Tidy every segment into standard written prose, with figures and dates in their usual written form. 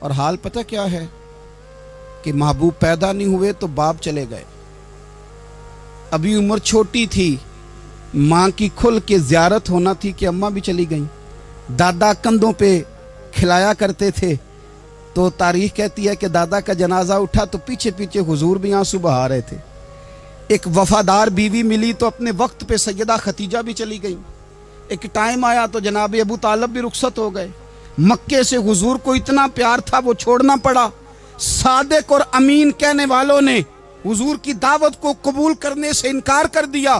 اور حال پتہ کیا ہے کہ محبوب پیدا نہیں ہوئے تو باپ چلے گئے، ابھی عمر چھوٹی تھی، ماں کی کھل کے زیارت ہونا تھی کہ اماں بھی چلی گئیں، دادا کندھوں پہ کھلایا کرتے تھے، تو تاریخ کہتی ہے کہ دادا کا جنازہ اٹھا تو پیچھے پیچھے حضور بھی آنسو بہا رہے تھے۔ ایک وفادار بیوی ملی تو اپنے وقت پہ سیدہ ختیجہ بھی چلی گئیں، ایک ٹائم آیا تو جناب ابو طالب بھی رخصت ہو گئے۔ مکے سے حضور کو اتنا پیار تھا وہ چھوڑنا پڑا، صادق اور امین کہنے والوں نے حضور کی دعوت کو قبول کرنے سے انکار کر دیا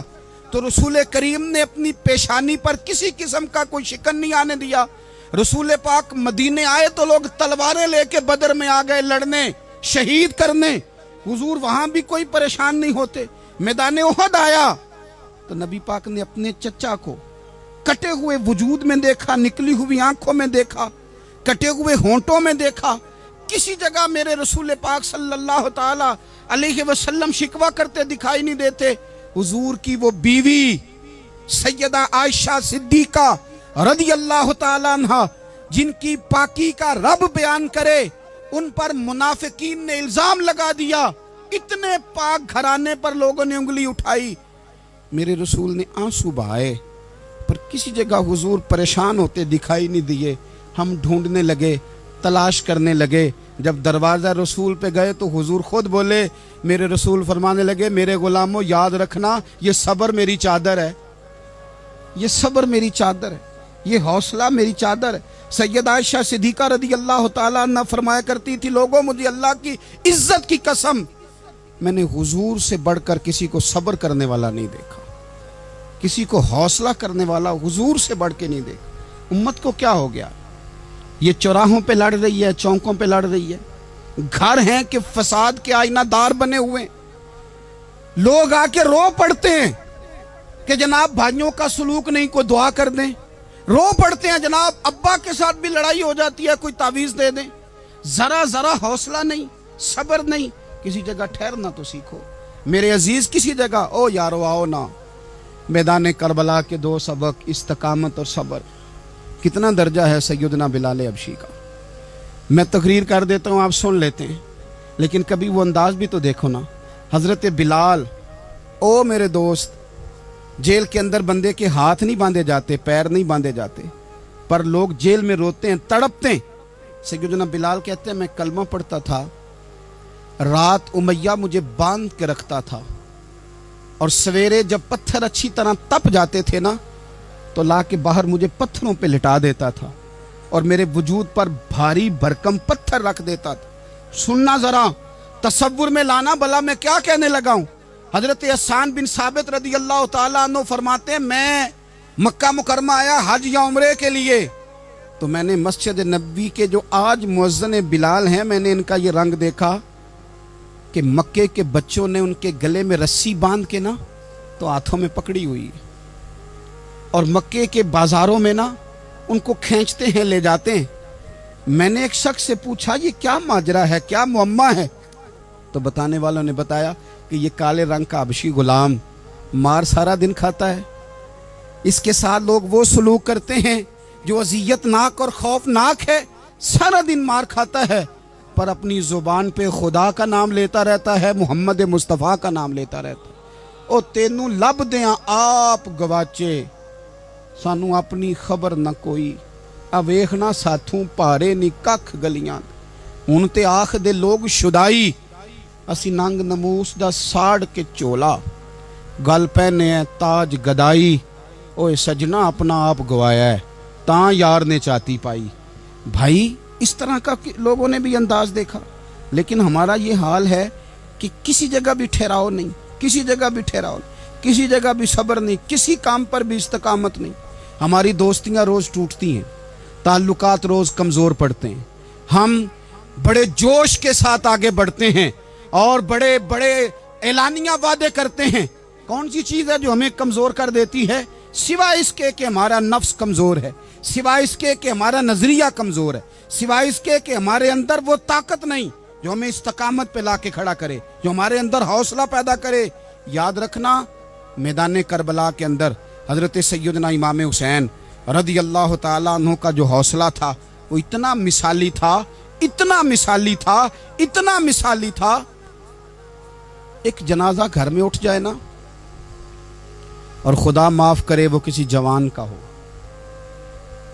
تو رسول کریم نے اپنی پیشانی پر کسی قسم کا کوئی شکن نہیں آنے دیا۔ رسول پاک مدینے آئے تو لوگ تلواریں لے کے بدر میں آ گئے لڑنے، شہید کرنے، حضور وہاں بھی کوئی پریشان نہیں ہوتے۔ میدان احد آیا تو نبی پاک نے اپنے چچا کو کٹے ہوئے وجود میں دیکھا، نکلی ہوئی آنکھوں میں دیکھا، کٹے ہوئے ہونٹوں میں دیکھا، کسی جگہ میرے رسول پاک صلی اللہ تعالی علیہ وسلم شکوہ کرتے دکھائی نہیں دیتے۔ حضور کی وہ بیوی سیدہ عائشہ صدیقہ رضی اللہ تعالی عنہ جن کی پاکی کا رب بیان کرے، ان پر منافقین نے الزام لگا دیا، اتنے پاک گھرانے پر لوگوں نے انگلی اٹھائی، میرے رسول نے آنسو بہائے پر کسی جگہ حضور پریشان ہوتے دکھائی نہیں دیے۔ ہم ڈھونڈنے لگے، تلاش کرنے لگے، جب دروازہ رسول پہ گئے تو حضور خود بولے، میرے رسول فرمانے لگے، میرے غلاموں یاد رکھنا یہ صبر میری چادر ہے، یہ صبر میری چادر ہے، یہ حوصلہ میری چادر ہے۔ سیدہ عائشہ صدیقہ رضی اللہ تعالیٰ عنہ فرمایا کرتی تھی، لوگوں مجھے اللہ کی عزت کی قسم میں نے حضور سے بڑھ کر کسی کو صبر کرنے والا نہیں دیکھا، کسی کو حوصلہ کرنے والا حضور سے بڑھ کے نہیں دیکھا۔ امت کو کیا ہو گیا؟ یہ چوراہوں پہ لڑ رہی ہے، چوکوں پہ لڑ رہی ہے، گھر ہیں کہ فساد کے آئینہ دار بنے ہوئے، لوگ آ کے رو پڑتے ہیں کہ جناب بھائیوں کا سلوک نہیں، کوئی دعا کر دیں، رو پڑتے ہیں جناب ابا کے ساتھ بھی لڑائی ہو جاتی ہے، کوئی تعویذ دے دیں، ذرا حوصلہ نہیں، صبر نہیں، کسی جگہ ٹھہرنا تو سیکھو میرے عزیز، کسی جگہ او یارو آؤ نا، میدان کربلا کے دو سبق، استقامت اور صبر۔ کتنا درجہ ہے سیدنا بلال حبشی کا، میں تقریر کر دیتا ہوں آپ سن لیتے ہیں، لیکن کبھی وہ انداز بھی تو دیکھو نا۔ حضرت بلال، او میرے دوست، جیل کے اندر بندے کے ہاتھ نہیں باندھے جاتے، پیر نہیں باندھے جاتے، پر لوگ جیل میں روتے ہیں، تڑپتے ہیں۔ سیدنا بلال کہتے ہیں میں کلمہ پڑھتا تھا، رات امیہ مجھے باندھ کے رکھتا تھا، اور سویرے جب پتھر اچھی طرح تپ جاتے تھے نا تو لا کے باہر مجھے پتھروں پہ لٹا دیتا تھا اور میرے وجود پر بھاری بھرکم پتھر رکھ دیتا تھا۔ سننا ذرا، تصور میں لانا بھلا میں کیا کہنے لگا ہوں۔ حضرت حسان بن ثابت رضی اللہ تعالیٰ عنہ فرماتے ہیں میں مکہ مکرمہ آیا حج یا عمرے کے لیے، تو میں نے مسجد نبوی کے جو آج مؤذن بلال ہیں، میں نے ان کا یہ رنگ دیکھا کہ مکے کے بچوں نے ان کے گلے میں رسی باندھ کے نا تو ہاتھوں میں پکڑی ہوئی، اور مکے کے بازاروں میں نا ان کو کھینچتے ہیں، لے جاتے ہیں۔ میں نے ایک شخص سے پوچھا یہ کیا ماجرا ہے، کیا معمہ ہے؟ تو بتانے والوں نے بتایا کہ یہ کالے رنگ کا حبشی غلام مار سارا دن کھاتا ہے، اس کے ساتھ لوگ وہ سلوک کرتے ہیں جو اذیت ناک اور خوفناک ہے، سارا دن مار کھاتا ہے پر اپنی زبان پہ خدا کا نام لیتا رہتا ہے، محمد مصطفیٰ کا نام لیتا رہتا ہے۔ او تینوں لب دیاں آپ گواچے، سانو اپنی خبر نہ کوئی، اویخنا ساتھوں پارے نی ککھ گلیاں، ہن تے آخ دے لوگ شدائی، اسی ننگ نموس دا ساڑ کے چولا، گل پہنے ہے تاج گدائی، اوے سجنا اپنا آپ گوایا ہے تاں یار نے چاتی پائی۔ بھائی اس طرح کا لوگوں نے بھی انداز دیکھا، لیکن ہمارا یہ حال ہے کہ کسی جگہ بھی ٹھہراؤ نہیں، کسی جگہ بھی ٹھہراؤ نہیں، کسی جگہ بھی صبر نہیں، کسی کام پر بھی استقامت نہیں۔ ہماری دوستیاں روز ٹوٹتی ہیں، تعلقات روز کمزور پڑتے ہیں، ہم بڑے جوش کے ساتھ آگے بڑھتے ہیں اور بڑے بڑے اعلانیہ وعدے کرتے ہیں۔ کون سی چیز ہے جو ہمیں کمزور کر دیتی ہے؟ سوائے اس کے کہ ہمارا نفس کمزور ہے، سوائے اس کے کہ ہمارا نظریہ کمزور ہے، سوائے اس کے کہ ہمارے اندر وہ طاقت نہیں جو ہمیں استقامت پہ لا کے کھڑا کرے، جو ہمارے اندر حوصلہ پیدا کرے۔ یاد رکھنا میدان کربلا کے اندر حضرت سیدنا امام حسین رضی اللہ تعالیٰ عنہ کا جو حوصلہ تھا وہ اتنا مثالی تھا इतना मिसाली था, इतना मिसाली था। एक जनाजा घर में उठ जाए ना, और खुदा माफ करे वो किसी जवान का हो,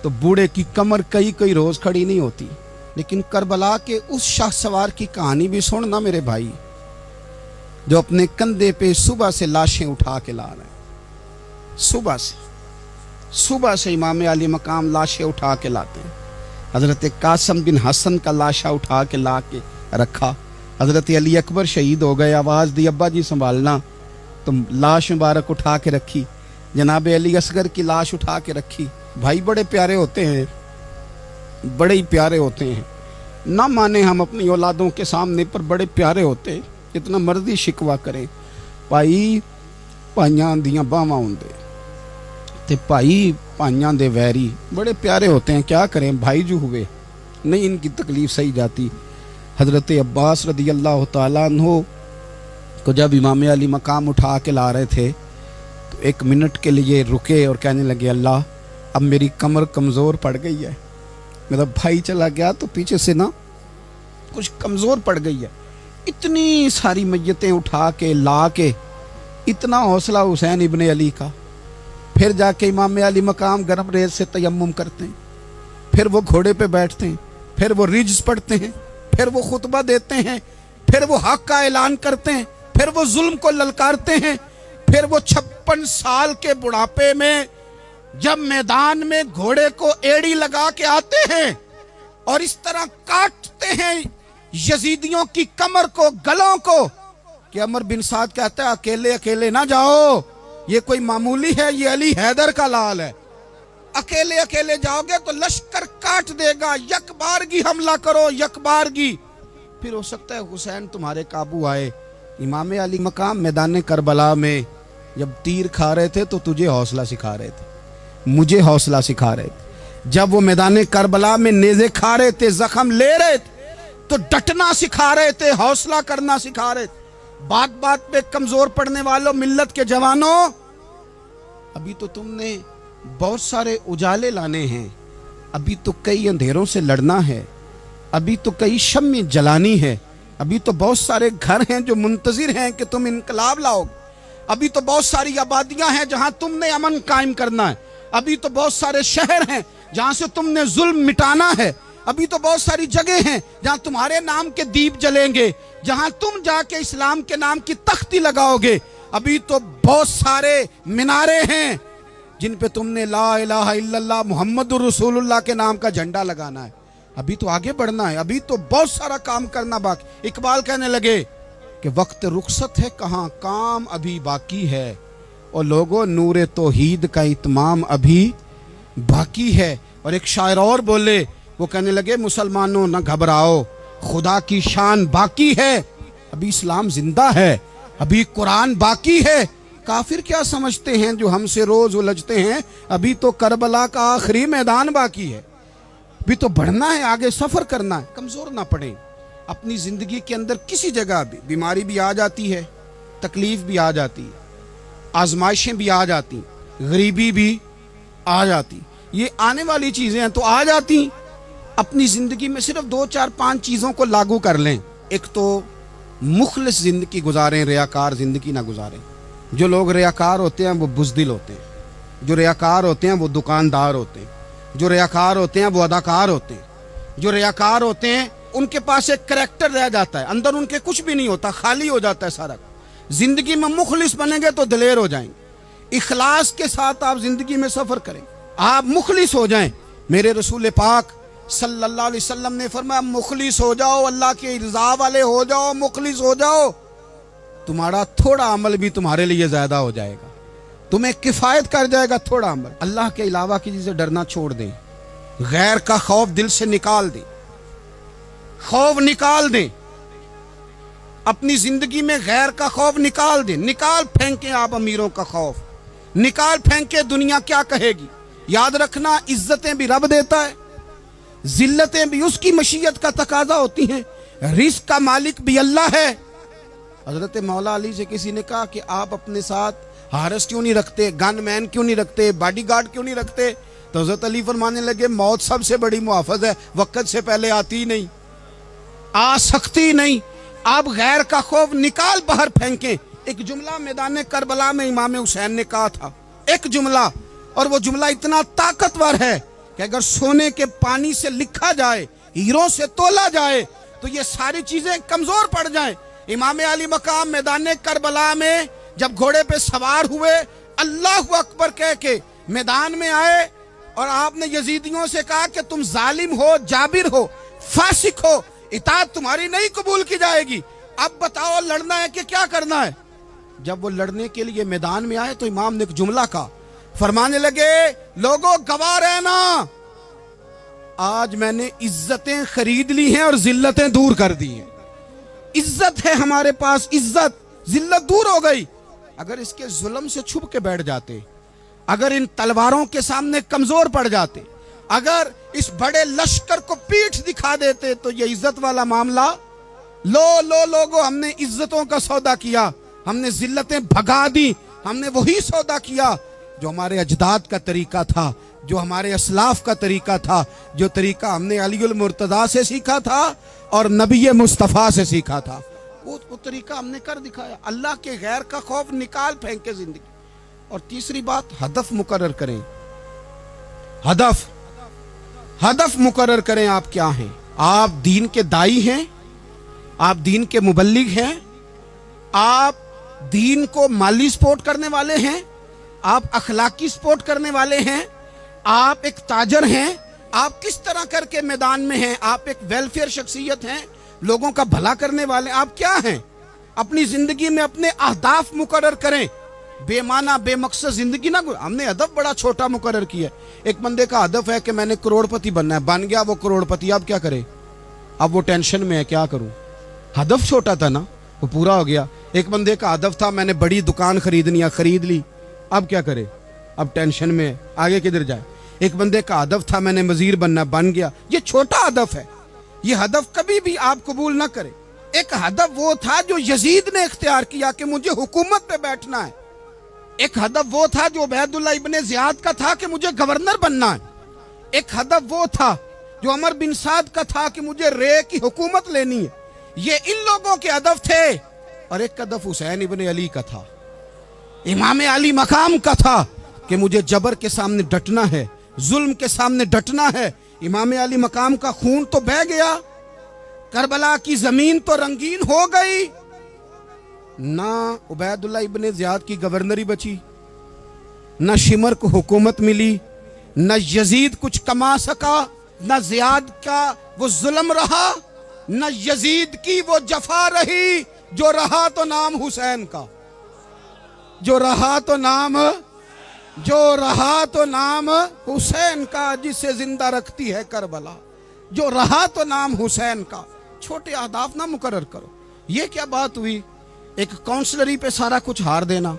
तो बूढ़े की कमर कई कई रोज खड़ी नहीं होती। लेकिन करबला के उस शाहसवार की कहानी भी सुनना मेरे भाई, जो अपने कंधे पे सुबह से लाशें उठा के ला रहे हैं। सुबह से इमाम अली मकाम लाशें उठा के लाते हैं। हजरत कासम बिन हसन का लाशा उठा के ला के रखा। हजरत अली अकबर शहीद हो गए, आवाज़ दी अब्बा जी संभालना, तो लाश मुबारक उठा के रखी। जनाब अली असगर की लाश उठा के रखी। भाई बड़े प्यारे होते हैं, बड़े ही प्यारे होते हैं। ना माने हम अपनी औलादों के सामने, पर बड़े प्यारे होते हैं, जितना मर्जी शिकवा करें। भाई भाइयां दियां बावां हुंदे ते भाई भाइयां दे वैरी बड़े प्यारे होते हैं। क्या करें, भाई जो हुए नहीं इनकी तकलीफ सही जाती। हजरत अब्बास रदी अल्लाह तआला अन्हो को जब इमाम अली मकाम उठा के ला रहे थे, तो एक मिनट के लिए रुके और कहने लगे, अल्लाह अब मेरी कमर कमज़ोर पड़ गई है। मेरा भाई चला गया तो पीछे से ना कुछ कमज़ोर पड़ गई है। इतनी सारी मैयतें उठा के ला के, इतना हौसला हुसैन इब्ने अली का। फिर जाके इमाम अली मकाम गर्म रेत से तयम्मुम करते हैं, फिर वो घोड़े पे बैठते हैं, फिर वो रिज्स पढ़ते हैं, फिर वो खुतबा देते हैं, फिर वो हक का ऐलान करते हैं, फिर वो जुल्म को ललकारते हैं, फिर वो 56 साल के बुढ़ापे में जब मैदान में घोड़े को एड़ी लगा के आते हैं और इस तरह काटते हैं यजीदियों की कमर को, गलों को, कि अमर बिन साद कहता है अकेले अकेले ना जाओ, ये कोई मामूली है, ये अली हैदर का लाल है। अकेले अकेले जाओगे तो लश्कर काट देगा, यकबारगी हमला करो, यकबारगी। फिर हो सकता है हुसैन तुम्हारे काबू आए। इमाम अली मकाम मैदान करबला में जब तीर खा रहे थे तो तुझे हौसला सिखा रहे थे, मुझे हौसला सिखा रहे थे। जब वो मैदान करबला में नेज़े खा रहे थे, जख्म ले रहे थे, तो डटना सिखा रहे थे, हौसला करना सिखा रहे थे। बात बात पे कमजोर पड़ने वालों, मिल्लत के जवानों, अभी तो तुमने बहुत सारे उजाले लाने हैं, अभी तो कई अंधेरों से लड़ना है, अभी तो कई शम्में जलानी है, अभी तो बहुत सारे घर हैं जो मुंतजिर हैं कि तुम इनकलाब लाओगे, अभी तो बहुत सारी आबादियां हैं जहां तुमने अमन कायम करना है, अभी तो बहुत सारे शहर हैं जहां से तुमने जुल्म मिटाना है, अभी तो बहुत सारी जगह हैं जहां तुम्हारे नाम के दीप जलेंगे, जहां तुम जाके इस्लाम के नाम की तख्ती लगाओगे, अभी तो बहुत सारे मीनारे हैं जिन पे तुमने ला इलाहा इल्लल्लाह मुहम्मदुर रसूलुल्लाह के नाम का झंडा लगाना है। अभी तो आगे बढ़ना है, अभी तो बहुत सारा काम करना बाकी। इकबाल कहने लगे कि वक्त रुखसत है कहाँ, काम अभी बाकी है, और लोगों नूरे तौहीद का इत्माम अभी बाकी है। और एक शायर और बोले, वो कहने लगे मुसलमानों न घबराओ, खुदा की शान बाकी है, अभी इस्लाम जिंदा है, अभी कुरान बाकी है। काफिर क्या समझते हैं जो हमसे रोज उलझते हैं, अभी तो करबला का आखिरी मैदान बाकी है, अभी तो बढ़ना है, आगे सफर करना है। कमजोर ना पड़े। अपनी जिंदगी के अंदर किसी जगह भी बीमारी भी आ जाती है, तकलीफ भी आ जाती है, आजमाइशें भी आ जाती, गरीबी भी आ जाती, ये आने वाली चीजें हैं तो आ जाती। अपनी जिंदगी में सिर्फ 2 4 5 चीजों को लागू कर लें। एक तो मुखलिस जिंदगी गुजारें, रियाकार जिंदगी ना गुजारें। जो लोग रियाकार होते हैं वो बुज़दिल होते हैं, जो रियाकार होते हैं वो दुकानदार होते हैं, जो रियाकार होते हैं वो अदाकार होते हैं, जो रियाकार होते हैं उनके पास एक करैक्टर रह जाता है, अंदर उनके कुछ भी नहीं होता, खाली हो जाता है सारा। जिंदगी में मुखलिस बनेंगे तो दिलेर हो जाएंगे। इखलास के साथ आप जिंदगी में सफर करें, आप मुखलिस हो जाएं। मेरे रसूल पाक सल्लल्लाहु अलैहि वसल्लम ने फरमाया मुखलिस हो जाओ, अल्लाह के रज़ा वाले हो जाओ, मुखलिस हो जाओ, तुम्हारा थोड़ा अमल भी तुम्हारे लिए ज्यादा हो जाएगा, तुम्हें किफायत कर जाएगा थोड़ा अमल। अल्लाह के अलावा किसी से डरना छोड़ दें, गैर का खौफ दिल से निकाल दें, खौफ निकाल दें, अपनी जिंदगी में गैर का खौफ निकाल दें। निकाल फेंके आप अमीरों का खौफ, निकाल फेंके दुनिया क्या कहेगी। याद रखना इज्जतें भी रब देता है, जिल्लतें भी उसकी मशीयत का तकाजा होती हैं, रिस्क का मालिक भी अल्लाह है। हजरत मौला अली से किसी ने कहा कि आप अपने साथ हारिस क्यों नहीं रखते, गन मैन क्यों नहीं रखते, बॉडीगार्ड क्यों नहीं रखते? तो हजरत अली फरमाने लगे मौत सबसे बड़ी मुहाफिज है, वक्त से पहले आती ही नहीं। आसक्ति नहीं, आप गैर का खौफ निकाल बाहर फेंकें। एक जुमला मैदान करबला में इमाम हुसैन ने कहा था, एक जुमला, और वो जुमला इतना ताकतवर है कि अगर सोने के पानी से लिखा जाए, हीरों से तोला जाए, तो ये सारी चीजें कमजोर पड़ जाएं। इमाम अली मकाम मैदान करबला में जब घोड़े पे सवार हुए, अल्लाहु अकबर कह के मैदान में आए, और आपने यजीदियों से कहा कि तुम जालिम हो, जाबिर हो, फासिक हो, इताअत तुम्हारी नहीं कबूल की जाएगी, अब बताओ लड़ना है कि क्या करना है। जब वो लड़ने के लिए मैदान में आए तो इमाम ने एक जुमला कहा, फरमाने लगे, लोगों गवाह रहना, आज मैंने इज्जतें खरीद ली हैं और जिल्लतें दूर कर दी हैं। इज्जत है हमारे पास, इज्जत, जिल्लत दूर हो गई। अगर इसके जुल्म से छुप के बैठ जाते, अगर इन तलवारों के सामने कमजोर पड़ जाते, अगर इस बड़े लश्कर को पीठ दिखा देते, तो ये इज्जत वाला मामला, लोगों हमने इज्जतों का सौदा किया, हमने जिल्लतें भगा दी, हमने वही सौदा किया जो हमारे अजदाद का तरीका था, जो हमारे असलाफ का तरीका था, जो तरीका हमने अलीउल मुर्तजा से सीखा था और नबी मुस्तफ़ा से सीखा था, वो तरीका हमने कर दिखाया। अल्लाह के गैर का खौफ निकाल फेंके जिंदगी। और तीसरी बात, हदफ मुकर्रर करें। हदफ मुकर्रर करें। आप क्या हैं? आप दीन के दाई हैं, आप दीन के मुबल्लिग हैं, आप दीन को माली सपोर्ट करने वाले हैं, आप अखलाकी सपोर्ट करने वाले हैं, आप एक ताजर हैं, आप किस तरह करके मैदान में हैं, आप एक वेलफेयर शख्सियत हैं, लोगों का भला करने वाले, आप क्या हैं? अपनी जिंदगी में अपने अहदाफ मुकर्रर करें। बेमाना बेमकसद जिंदगी ना, हमने हदफ बड़ा छोटा मुकर्रर किया। एक बंदे का हदफ है कि मैंने करोड़पति बनना है, बन गया वो करोड़पति, अब क्या करे? अब वो टेंशन में है, क्या करूं? हदफ छोटा था ना, वो पूरा हो गया। एक बंदे का हदफ था मैंने बड़ी दुकान खरीदनी है, खरीद ली, अब क्या करे? अब टेंशन में है, आगे किधर जाए? एक बंदे का हदफ था मैंने वजीर बनना, बन गया, ये छोटा हदफ है, ये हदफ कभी भी आप कबूल ना करें। एक हदफ वो था जो यजीद ने इख्तियार किया कि मुझे हुकूमत पे बैठना है। एक हदफ वो था जो उबैदुल्लाह इब्ने ज़ियाद का था कि मुझे गवर्नर बनना है। एक हदफ वो था जो अमर बिन साद का था कि मुझे रे की हुकूमत लेनी है। ये इन लोगों के हदफ थे। और एक हदफ हुसैन इब्ने अली का था, इमाम अली मकाम का था कि मुझे जबर के सामने डटना है, जुल्म के सामने डटना है। इमाम अली मकाम का खून तो बह गया, करबला की जमीन तो रंगीन हो गई, ना उबैदुल्लाह इब्ने ज़ियाद की गवर्नरी बची, न शिमर को हुकूमत मिली, न यजीद कुछ कमा सका, न ज़ियाद का वो जुल्म रहा, न यजीद की वो जफा रही। जो रहा तो नाम हुसैन का, जो रहा तो नाम हुसैन का, जिसे जिंदा रखती है करबला। जो रहा तो नाम हुसैन का। छोटे अहदाफ ना मुकर्रर करो। ये क्या बात हुई? एक काउंसलरी पे सारा कुछ हार देना,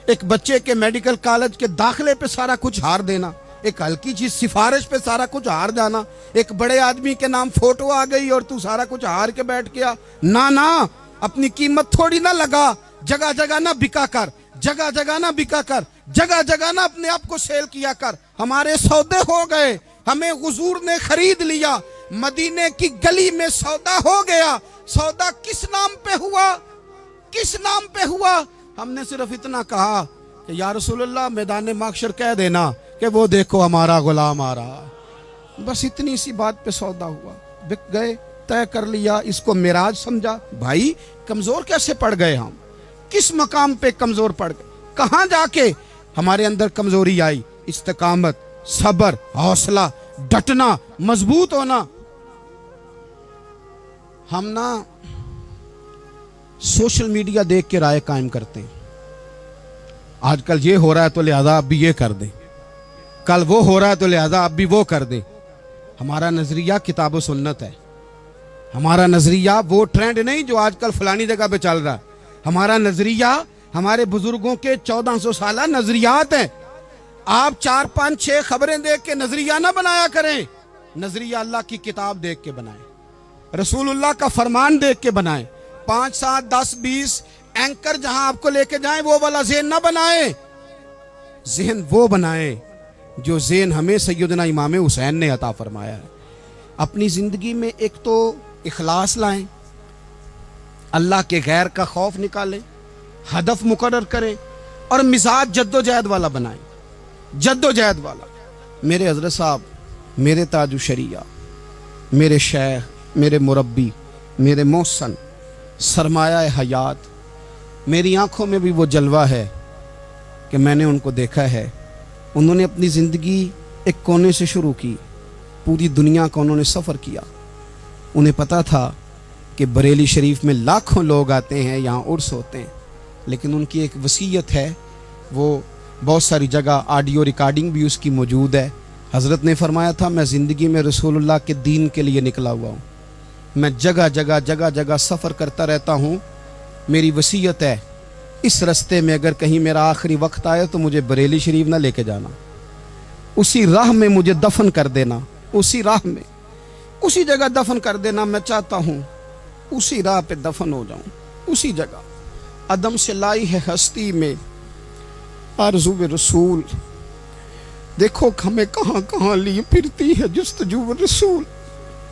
एक बच्चे के मेडिकल कॉलेज के दाखिले पे सारा कुछ हार देना, एक हल्की चीज सिफारिश पे सारा कुछ हार जाना, एक बड़े आदमी के नाम फोटो आ गई और तू सारा कुछ हार के बैठ गया। ना, अपनी कीमत थोड़ी ना लगा, जगह जगह ना बिका कर, जगह जगह ना बिका कर, जगह जगह ना अपने आप को सेल किया कर। हमारे सौदे हो गए, हमें हुजूर ने खरीद लिया, मदीने की गली में सौदा हो गया। सौदा किस नाम पे हुआ? किस नाम पे हुआ? हमने सिर्फ इतना कहा कि या रसूलल्लाह मैदान माशर कह देना कि वो देखो हमारा गुलाम आ रहा है। बस इतनी सी बात पे सौदा हुआ, बिक गए, तय कर लिया, इसको मिराज समझा। भाई कमजोर कैसे पड़ गए हम? किस मकाम पे कमजोर पड़ गए? कहां जाके हमारे अंदर कमजोरी आई? इस्तिकामत, सब्र, हौसला, डटना, मजबूत होना। हम ना सोशल मीडिया देख के राय कायम करते हैं। आजकल ये हो रहा है तो लिहाजा अब भी ये कर दें, कल वो हो रहा है तो लिहाजा अब भी वो कर दें। हमारा नजरिया किताब और सुन्नत है। हमारा नजरिया वो ट्रेंड नहीं जो आजकल फलानी जगह पे चल रहा है। हमारा नजरिया हमारे बुजुर्गों के 1400 साल नजरियात हैं। आप 4, 5, 6 खबरें देख के नजरिया ना बनाया करें। नजरिया अल्लाह की किताब देख के बनाएं, रसूलुल्लाह का फरमान देख के बनाएं। 5, 7, 10, 20 एंकर जहां आपको लेके जाएं वो वाला ज़हन ना बनाएं। ज़हन वो बनाएं जो ज़हन हमें सैयदना इमाम हुसैन ने अता फरमाया है। अपनी जिंदगी में एक तो इखलास लाएं, अल्लाह के गैर का खौफ निकालें, हदफ मुकर्रर करें और मिजाज जद्दोजहद वाला बनाएं, जद्दोजहद वाला। मेरे हजरत साहब, मेरे ताजु शरिया, मेरे शेख, मेरे मुरब्बी, मेरे मोहसन, सरमाया हयात, मेरी आंखों में भी वो जलवा है कि मैंने उनको देखा है। उन्होंने अपनी ज़िंदगी एक कोने से शुरू की, पूरी दुनिया का उन्होंने सफ़र किया। उन्हें पता था कि बरेली शरीफ में लाखों लोग आते हैं, यहाँ उर्स होते हैं, लेकिन उनकी एक वसीयत है, वो बहुत सारी जगह ऑडियो रिकॉर्डिंग भी उसकी मौजूद है। हज़रत ने फरमाया था, मैं ज़िंदगी में रसूलुल्लाह के दीन के लिए निकला हुआ हूँ, मैं जगह जगह सफ़र करता रहता हूँ। मेरी वसीयत है, इस रास्ते में अगर कहीं मेरा आखिरी वक्त आए तो मुझे बरेली शरीफ ना लेके जाना, उसी राह में मुझे दफन कर देना, उसी राह में, उसी जगह दफन कर देना। मैं चाहता हूँ उसी राह पे दफन हो जाऊँ, उसी जगह। अदम से लाई है हस्ती में आरज़ू रसूल, देखो हमें कहाँ कहाँ लिए फिरती है जुस्तजू रसूल,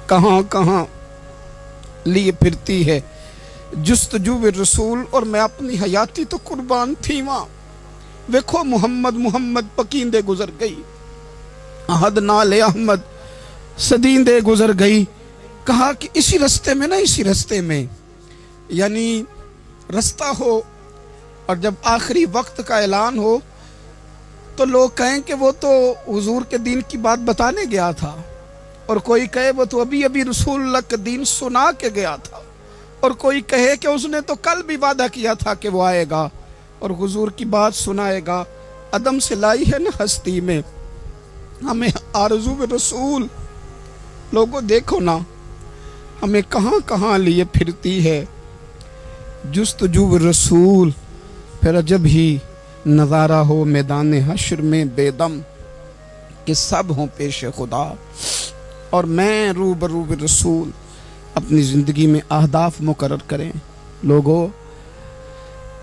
कहाँ कहाँ लिए फिरती है जुस्तजू रसूल। और मैं अपनी हयाती तो कुर्बान थी वहाँ। देखो मोहम्मद मोहम्मद पकींदे गुजर गई, अहद नाले अहमद सदींदे गुजर गई। कहा कि इसी रास्ते में ना, इसी रास्ते में, यानी रास्ता हो और जब आखिरी वक्त का ऐलान हो तो लोग कहें कि वो तो हुजूर के दीन की बात बताने गया था, और कोई कहे वो तो अभी अभी रसूलुल्लाह के दीन सुना के गया था, और कोई कहे कि उसने तो कल भी वादा किया था कि वो आएगा और हुजूर की बात सुनाएगा। अदम से लाई है ना हस्ती में हमें आरज़ू रसूल। लोगों देखो ना, हमें कहाँ कहाँ लिए फिरती है जुस्तजू रसूल। फिर जब ही नज़ारा हो मैदान हश्र में बेदम कि सब हों पेश खुदा और मैं रूबरू रसूल। अपनी ज़िंदगी में अहदाफ मुकर्रर करें। लोगों,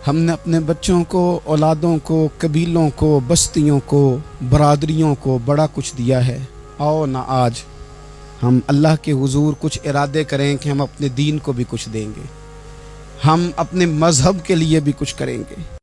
हमने अपने बच्चों को, औलादों को, कबीलों को, बस्तियों को, बरादरियों को बड़ा कुछ दिया है। आओ ना आज हम अल्लाह के हुजूर कुछ इरादे करें कि हम अपने दीन को भी कुछ देंगे, हम अपने मज़हब के लिए भी कुछ करेंगे।